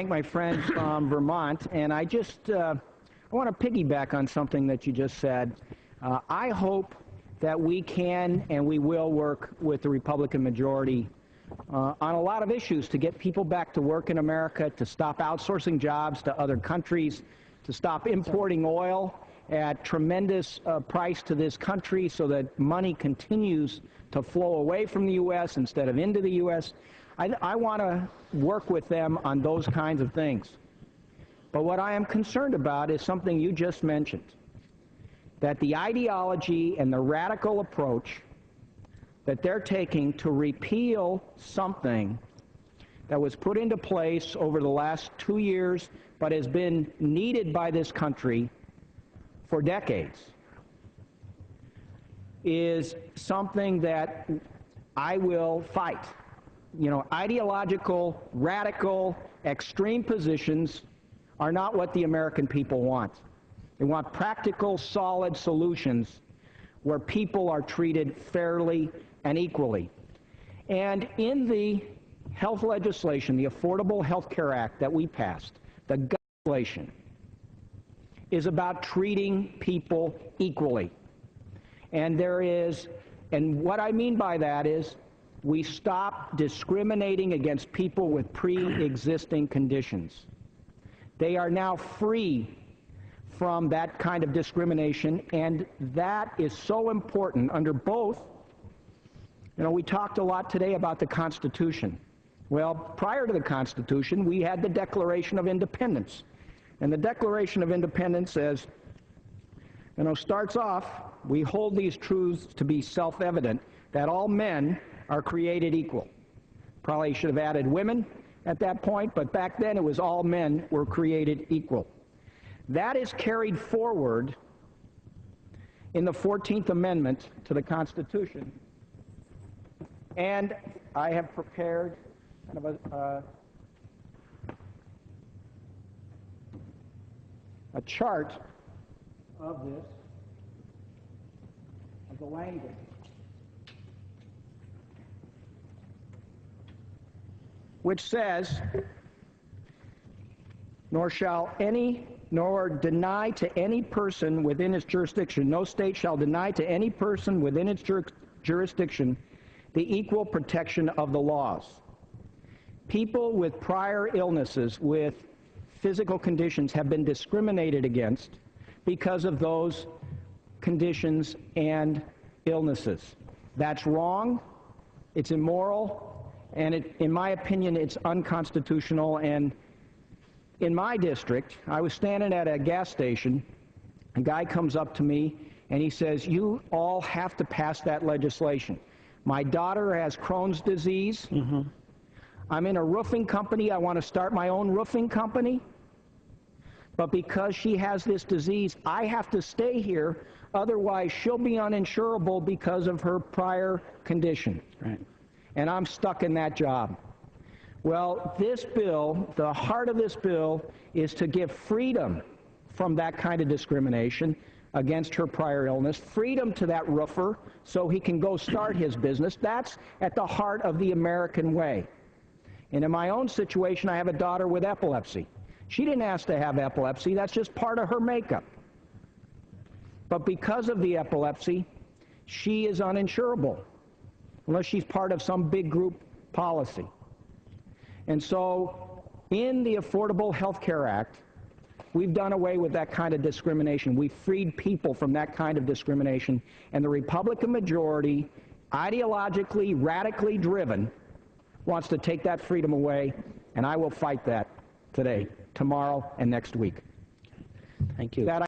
thank my friends from Vermont, and I want to piggyback on something that you just said. I hope that we can and we will work with the Republican majority on a lot of issues to get people back to work in America, to stop outsourcing jobs to other countries, to stop importing oil at tremendous price to this country so that money continues to flow away from the U.S. instead of into the U.S. I want to work with them on those kinds of things. But what I am concerned about is something you just mentioned, that the ideology and the radical approach that they're taking to repeal something that was put into place over the last 2 years but has been needed by this country for decades is something that I will fight. You know, ideological, radical, extreme positions are not what the American people want. They want practical, solid solutions where people are treated fairly and equally. And in the health legislation, the Affordable Health Care Act that we passed, the gun legislation is about treating people equally. And what I mean by that is we stop discriminating against people with pre-existing conditions. They are now free from that kind of discrimination, and that is so important under both. You know, we talked a lot today about the Constitution. Well, prior to the Constitution, we had the Declaration of Independence. And the Declaration of Independence says, you know, starts off, we hold these truths to be self-evident, that all men are created equal. Probably should have added women at that point, but back then it was all men were created equal. That is carried forward in the 14th Amendment to the Constitution. And I have prepared kind of a chart of this, of the language. Which says, nor deny to any person within its jurisdiction, no state shall deny to any person within its jurisdiction the equal protection of the laws. People with prior illnesses, with physical conditions, have been discriminated against because of those conditions and illnesses. That's wrong, it's immoral, and in my opinion, it's unconstitutional. And in my district, I was standing at a gas station, a guy comes up to me and he says, you all have to pass that legislation. My daughter has Crohn's disease. I'm in a roofing company. I want to start my own roofing company. But because she has this disease, I have to stay here. Otherwise, she'll be uninsurable because of her prior condition. Right. And I'm stuck in that job. Well, this bill, the heart of this bill, is to give freedom from that kind of discrimination against her prior illness, freedom to that roofer so he can go start his business. That's at the heart of the American way. And in my own situation, I have a daughter with epilepsy. She didn't ask to have epilepsy. That's just part of her makeup. But because of the epilepsy, she is uninsurable unless she's part of some big group policy. And so in the Affordable Health Care Act, we've done away with that kind of discrimination. We've freed people from that kind of discrimination. And the Republican majority, ideologically, radically driven, wants to take that freedom away, and I will fight that today, tomorrow, and next week. Thank you. That